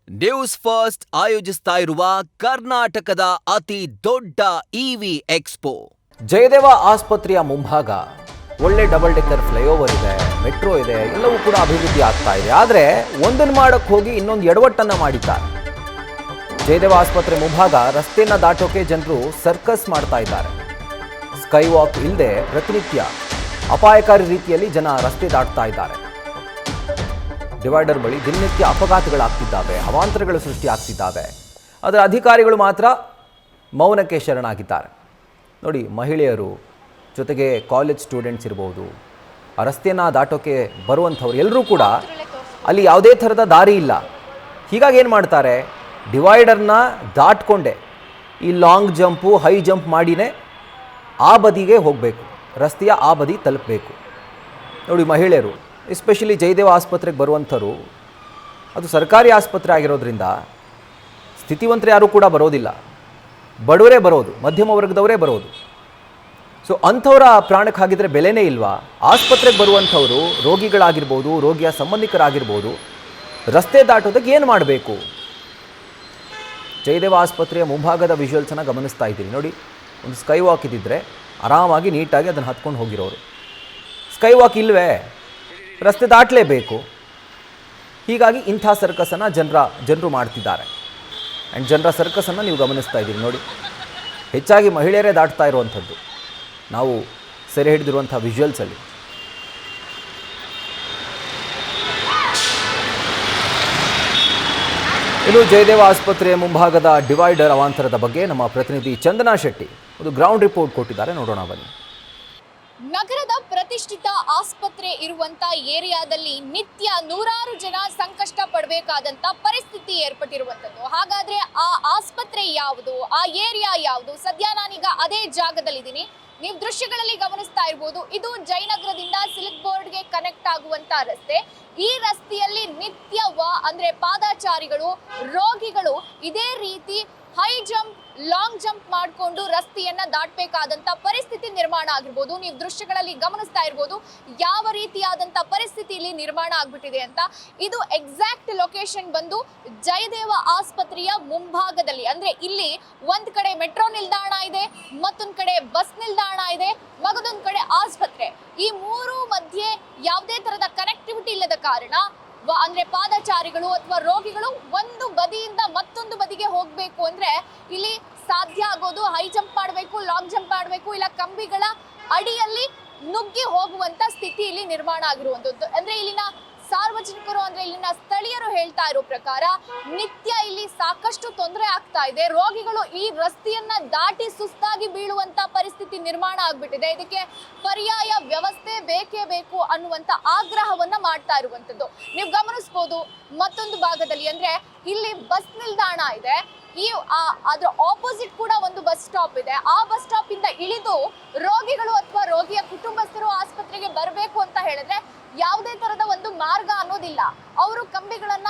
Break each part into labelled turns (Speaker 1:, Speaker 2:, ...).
Speaker 1: News first ಆಯೋಜಿಸ್ತಾ ಇರುವ ಕರ್ನಾಟಕದ ಅತಿ ದೊಡ್ಡ ಇವಿ ಎಕ್ಸ್ಪೋ.
Speaker 2: ಜಯದೇವ ಆಸ್ಪತ್ರೆಯ ಮುಂಭಾಗ ಒಳ್ಳೆ ಡಬಲ್ ಡೆಕ್ಕರ್ ಫ್ಲೈಓವರ್ ಇದೆ, ಮೆಟ್ರೋ ಇದೆ, ಎಲ್ಲವೂ ಕೂಡ ಅಭಿವೃದ್ಧಿ ಆಗ್ತಾ ಇದೆ. ಆದರೆ ಒಂದನ್ನು ಮಾಡಕ್ಕೆ ಹೋಗಿ ಇನ್ನೊಂದು ಎಡವಟ್ಟನ್ನ ಮಾಡಿದ್ದಾರೆ. ಜಯದೇವ ಆಸ್ಪತ್ರೆ ಮುಂಭಾಗ ರಸ್ತೆಯನ್ನ ದಾಟೋಕೆ ಜನರು ಸರ್ಕಸ್ ಮಾಡ್ತಾ ಇದ್ದಾರೆ. ಸ್ಕೈ ವಾಕ್ ಇಲ್ಲದೆ ಪ್ರತಿನಿತ್ಯ ಅಪಾಯಕಾರಿ ರೀತಿಯಲ್ಲಿ ಜನ ರಸ್ತೆ ದಾಟ್ತಾ ಇದ್ದಾರೆ. ಡಿವೈಡರ್ ಬಳಿ ದಿನನಿತ್ಯ ಅಪಘಾತಗಳಾಗ್ತಿದ್ದಾವೆ, ಅವಾಂತರಗಳು ಸೃಷ್ಟಿ ಆಗ್ತಿದ್ದಾವೆ. ಅದರ ಅಧಿಕಾರಿಗಳು ಮಾತ್ರ ಮೌನಕ್ಕೆ ಶರಣಾಗಿದ್ದಾರೆ. ನೋಡಿ, ಮಹಿಳೆಯರು ಜೊತೆಗೆ ಕಾಲೇಜ್ ಸ್ಟೂಡೆಂಟ್ಸ್ ಇರ್ಬೋದು, ಆ ರಸ್ತೆಯನ್ನು ದಾಟೋಕೆ ಬರುವಂಥವ್ರು ಎಲ್ಲರೂ ಕೂಡ ಅಲ್ಲಿ ಯಾವುದೇ ಥರದ ದಾರಿ ಇಲ್ಲ. ಹೀಗಾಗಿ ಏನು ಮಾಡ್ತಾರೆ, ಡಿವೈಡರ್ನ ದಾಟ್ಕೊಂಡೆ ಈ ಲಾಂಗ್ ಜಂಪು ಹೈ ಜಂಪ್ ಮಾಡಿನೇ ಆ ಬದಿಗೆ ಹೋಗಬೇಕು, ರಸ್ತೆಯ ಆ ಬದಿ ತಲುಪಬೇಕು. ನೋಡಿ, ಮಹಿಳೆಯರು ಎಸ್ಪೆಷಲಿ ಜಯದೇವ ಆಸ್ಪತ್ರೆಗೆ ಬರುವಂಥವ್ರು, ಅದು ಸರ್ಕಾರಿ ಆಸ್ಪತ್ರೆ ಆಗಿರೋದ್ರಿಂದ ಸ್ಥಿತಿವಂತರು ಯಾರೂ ಕೂಡ ಬರೋದಿಲ್ಲ, ಬಡವರೇ ಬರೋದು, ಮಧ್ಯಮ ವರ್ಗದವರೇ ಬರೋದು. ಸೊ ಅಂಥವರ ಪ್ರಾಣಕ್ಕೆ ಹಾಗಿದ್ರೆ ಬೆಲೆನೇ ಇಲ್ವಾ? ಆಸ್ಪತ್ರೆಗೆ ಬರುವಂಥವರು ರೋಗಿಗಳಾಗಿರ್ಬೋದು, ರೋಗಿಯ ಸಂಬಂಧಿಕರಾಗಿರ್ಬೋದು, ರಸ್ತೆ ದಾಟೋದಕ್ಕೆ ಏನು ಮಾಡಬೇಕು? ಜಯದೇವ ಆಸ್ಪತ್ರೆಯ ಮುಂಭಾಗದ ವಿಜುವಲ್ಸನ್ನು ಗಮನಿಸ್ತಾ ಇದ್ದೀನಿ. ನೋಡಿ, ಒಂದು ಸ್ಕೈ ವಾಕ್ ಇದ್ದಿದ್ರೆ ಆರಾಮಾಗಿ ನೀಟಾಗಿ ಅದನ್ನು ಹತ್ಕೊಂಡು ಹೋಗಿರೋರು. ಸ್ಕೈ ವಾಕ್ ಇಲ್ವೇ, ರಸ್ತೆ ದಾಟಲೇಬೇಕು. ಹೀಗಾಗಿ ಇಂಥ ಸರ್ಕಸನ್ನು ಜನರು ಮಾಡ್ತಿದ್ದಾರೆ. ಆ್ಯಂಡ್ ಜನರ ಸರ್ಕಸನ್ನು ನೀವು ಗಮನಿಸ್ತಾ ಇದ್ದೀರಿ. ನೋಡಿ, ಹೆಚ್ಚಾಗಿ ಮಹಿಳೆಯರೇ ದಾಟ್ತಾ ಇರುವಂಥದ್ದು ನಾವು ಸೆರೆ ಹಿಡಿದಿರುವಂಥ ವಿಜುವಲ್ಸಲ್ಲಿ. ಇನ್ನು ಜಯದೇವ ಆಸ್ಪತ್ರೆಯ ಮುಂಭಾಗದ ಡಿವೈಡರ್ ಅವಾಂತರದ ಬಗ್ಗೆ ನಮ್ಮ ಪ್ರತಿನಿಧಿ ಚಂದನಾ ಶೆಟ್ಟಿ ಒಂದು ಗ್ರೌಂಡ್ ರಿಪೋರ್ಟ್ ಕೊಟ್ಟಿದ್ದಾರೆ, ನೋಡೋಣ ಬನ್ನಿ.
Speaker 3: ನಗರದ ಪ್ರತಿಷ್ಠಿತ ಆಸ್ಪತ್ರೆ ಇರುವಂತ ಏರಿಯಾದಲ್ಲಿ ನಿತ್ಯ ನೂರಾರು ಜನ ಸಂಕಷ್ಟ ಪಡಬೇಕಾದಂತ ಪರಿಸ್ಥಿತಿ ಏರ್ಪಟ್ಟಿರುವಂತದ್ದು. ಹಾಗಾದ್ರೆ ಆ ಆಸ್ಪತ್ರೆ ಯಾವುದು, ಆ ಏರಿಯಾ ಯಾವುದು? ಸದ್ಯ ನಾನೀಗ ಅದೇ ಜಾಗದಲ್ಲಿದ್ದೀನಿ. ನೀವು ದೃಶ್ಯಗಳಲ್ಲಿ ಗಮನಿಸ್ತಾ ಇರ್ಬೋದು, ಇದು ಜಯನಗರದಿಂದ ಸಿಲ್ಕ್ ಬೋರ್ಡ್ಗೆ ಕನೆಕ್ಟ್ ಆಗುವಂತ ರಸ್ತೆ. ಈ ರಸ್ತೆಯಲ್ಲಿ ನಿತ್ಯ ಅಂದ್ರೆ ಪಾದಚಾರಿಗಳು, ರೋಗಿಗಳು ಇದೇ ರೀತಿ ಹೈ ಜಂಪ್, ಲಾಂಗ್ ಜಂಪ್ ಮಾಡಿಕೊಂಡು ರಸ್ತೆಯನ್ನ ದಾಟಬೇಕಾದಂತ ಪರಿಸ್ಥಿತಿ ನಿರ್ಮಾಣ ಆಗಿರ್ಬೋದು. ನೀವು ದೃಶ್ಯಗಳಲ್ಲಿ ಗಮನಿಸ್ತಾ ಇರ್ಬೋದು ಯಾವ ರೀತಿಯಾದಂತ ಪರಿಸ್ಥಿತಿ ಇಲ್ಲಿ ನಿರ್ಮಾಣ ಆಗ್ಬಿಟ್ಟಿದೆ ಅಂತ. ಇದು ಎಕ್ಸಾಕ್ಟ್ ಲೊಕೇಶನ್ ಬಂದು ಜಯದೇವ ಆಸ್ಪತ್ರೆಯ ಮುಂಭಾಗದಲ್ಲಿ. ಅಂದ್ರೆ ಇಲ್ಲಿ ಒಂದ್ ಕಡೆ ಮೆಟ್ರೋ ನಿಲ್ದಾಣ ಇದೆ, ಮತ್ತೊಂದ್ ಕಡೆ ಬಸ್ ನಿಲ್ದಾಣ ಇದೆ, ಮಗದೊಂದ್ ಕಡೆ ಆಸ್ಪತ್ರೆ. ಈ ಮೂರು ಮಧ್ಯೆ ಯಾವುದೇ ತರದ ಕನೆಕ್ಟಿವಿಟಿ ಇಲ್ಲದ ಕಾರಣ ಅಂದ್ರೆ ಪಾದಚಾರಿಗಳು ಅಥವಾ ರೋಗಿಗಳು ಒಂದು ಬದಿಯಿಂದ ಮತ್ತೊಂದು ಬದಿಗೆ ಹೋಗ್ಬೇಕು ಅಂದ್ರೆ ಇಲ್ಲಿ ಸಾಧ್ಯ ಆಗೋದು ಹೈ ಜಂಪ್ ಮಾಡಬೇಕು, ಲಾಂಗ್ ಜಂಪ್ ಮಾಡಬೇಕು, ಇಲ್ಲ ಕಂಬಿಗಳ ಅಡಿಯಲ್ಲಿ ನುಗ್ಗಿ ಹೋಗುವಂತ ಸ್ಥಿತಿ ಇಲ್ಲಿ ನಿರ್ಮಾಣ ಆಗಿರುವಂತದ್ದು. ಅಂದ್ರೆ ಇಲ್ಲಿನ ಸಾರ್ವಜನಿಕರು, ಅಂದ್ರೆ ಇಲ್ಲಿನ ಸ್ಥಳೀಯರು ಹೇಳ್ತಾ ಇರೋ ಪ್ರಕಾರ ನಿತ್ಯ ಇಲ್ಲಿ ಸಾಕಷ್ಟು ತೊಂದರೆ ಆಗ್ತಾ ಇದೆ. ರೋಗಿಗಳು ಈ ರಸ್ತೆಯನ್ನ ದಾಟಿ ಸುಸ್ತಾಗಿ ಬೀಳುವಂತ ಪರಿಸ್ಥಿತಿ ನಿರ್ಮಾಣ ಆಗ್ಬಿಟ್ಟಿದೆ. ಇದಕ್ಕೆ ಪರ್ಯಾಯ ವ್ಯವಸ್ಥೆ ಬೇಕೇ ಬೇಕು ಅನ್ನುವಂತ ಆಗ್ರಹವನ್ನ ಮಾಡ್ತಾ ಇರುವಂತದ್ದು ನೀವು ಗಮನಿಸಬಹುದು. ಮತ್ತೊಂದು ಭಾಗದಲ್ಲಿ ಅಂದ್ರೆ ಇಲ್ಲಿ ಬಸ್ ನಿಲ್ದಾಣ ಇದೆ, ಅದ್ರ ಆಪೋಸಿಟ್ ಕೂಡ ಒಂದು ಬಸ್ ಸ್ಟಾಪ್ ಇದೆ. ಆ ಬಸ್ ಸ್ಟಾಪ್ ಇಂದ ಇಳಿದು ರೋಗಿಗಳು ಅಥವಾ ರೋಗಿಯ ಕುಟುಂಬಸ್ಥರು ಆಸ್ಪತ್ರೆಗೆ ಬರಬೇಕು ಅಂತ ಹೇಳಿದ್ರೆ ಯಾವುದೇ ತರದ ಒಂದು ಮಾರ್ಗ ಅನ್ನೋದಿಲ್ಲ. ಅವರು ಕಂಬಿಗಳನ್ನ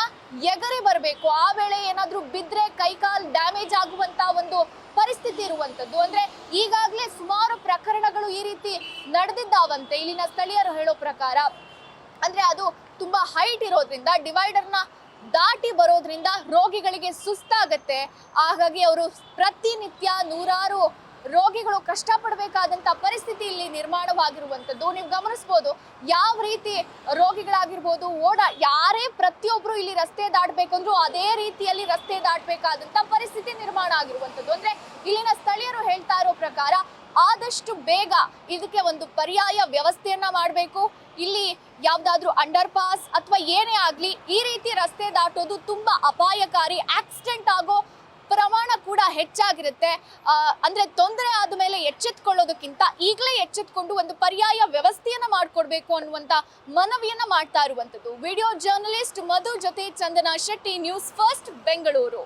Speaker 3: ಎಗರಿ ಬರಬೇಕು. ಆ ವೇಳೆ ಏನಾದ್ರೂ ಬಿದ್ರೆ ಕೈಕಾಲ್ ಡ್ಯಾಮೇಜ್ ಆಗುವಂತ ಒಂದು ಪರಿಸ್ಥಿತಿ ಇರುವಂತದ್ದು. ಅಂದ್ರೆ ಈಗಾಗಲೇ ಸುಮಾರು ಪ್ರಕರಣಗಳು ಈ ರೀತಿ ನಡೆದಿದ್ದಾವಂತೆ ಇಲ್ಲಿನ ಸ್ಥಳೀಯರು ಹೇಳೋ ಪ್ರಕಾರ. ಅಂದ್ರೆ ಅದು ತುಂಬಾ ಹೈಟ್ ಇರೋದ್ರಿಂದ, ಡಿವೈಡರ್ನ ದಾಟಿ ಬರೋದ್ರಿಂದ ರೋಗಿಗಳಿಗೆ ಸುಸ್ತಾಗತ್ತೆ. ಹಾಗಾಗಿ ಅವರು ಪ್ರತಿನಿತ್ಯ ನೂರಾರು ರೋಗಿಗಳು ಕಷ್ಟಪಡಬೇಕಾದಂತ ಪರಿಸ್ಥಿತಿ ಇಲ್ಲಿ ನಿರ್ಮಾಣವಾಗಿರುವಂತದ್ದು ನೀವು ಗಮನಿಸಬಹುದು. ಯಾವ ರೀತಿ ರೋಗಿಗಳಾಗಿರ್ಬೋದು, ಯಾರೇ ಪ್ರತಿಯೊಬ್ರು ಇಲ್ಲಿ ರಸ್ತೆ ದಾಟಬೇಕಂದ್ರೂ ಅದೇ ರೀತಿಯಲ್ಲಿ ರಸ್ತೆ ದಾಟಬೇಕಾದಂತ ಪರಿಸ್ಥಿತಿ ನಿರ್ಮಾಣ ಆಗಿರುವಂತದ್ದು. ಅಂದ್ರೆ ಇಲ್ಲಿನ ಸ್ಥಳೀಯರು ಹೇಳ್ತಾ ಇರೋ ಪ್ರಕಾರ ಆದಷ್ಟು ಬೇಗ ಇದಕ್ಕೆ ಒಂದು ಪರ್ಯಾಯ ವ್ಯವಸ್ಥೆಯನ್ನ ಮಾಡಬೇಕು. ಇಲ್ಲಿ ಯಾವ್ದಾದ್ರು ಅಂಡರ್ ಪಾಸ್ ಅಥವಾ ಏನೇ ಆಗ್ಲಿ ಈ ರೀತಿ ರಸ್ತೆ ದಾಟೋದು ತುಂಬಾ ಅಪಾಯಕಾರಿ, ಆಕ್ಸಿಡೆಂಟ್ ಆಗೋ ಪ್ರಮಾಣ ಕೂಡ ಹೆಚ್ಚಾಗಿರುತ್ತೆ. ಅಂದ್ರೆ ತೊಂದರೆ ಆದ್ಮೇಲೆ ಎಚ್ಚೆತ್ಕೊಳ್ಳೋದಕ್ಕಿಂತ ಈಗಲೇ ಎಚ್ಚೆತ್ಕೊಂಡು ಒಂದು ಪರ್ಯಾಯ ವ್ಯವಸ್ಥೆಯನ್ನ ಮಾಡ್ಕೊಡ್ಬೇಕು ಅನ್ನುವಂತ ಮನವಿಯನ್ನ ಮಾಡ್ತಾ ಇರುವಂತದ್ದು. ವಿಡಿಯೋ ಜರ್ನಲಿಸ್ಟ್ ಮಧು ಜೊತೆ ಚಂದನಾ ಶೆಟ್ಟಿ, ನ್ಯೂಸ್ ಫಸ್ಟ್, ಬೆಂಗಳೂರು.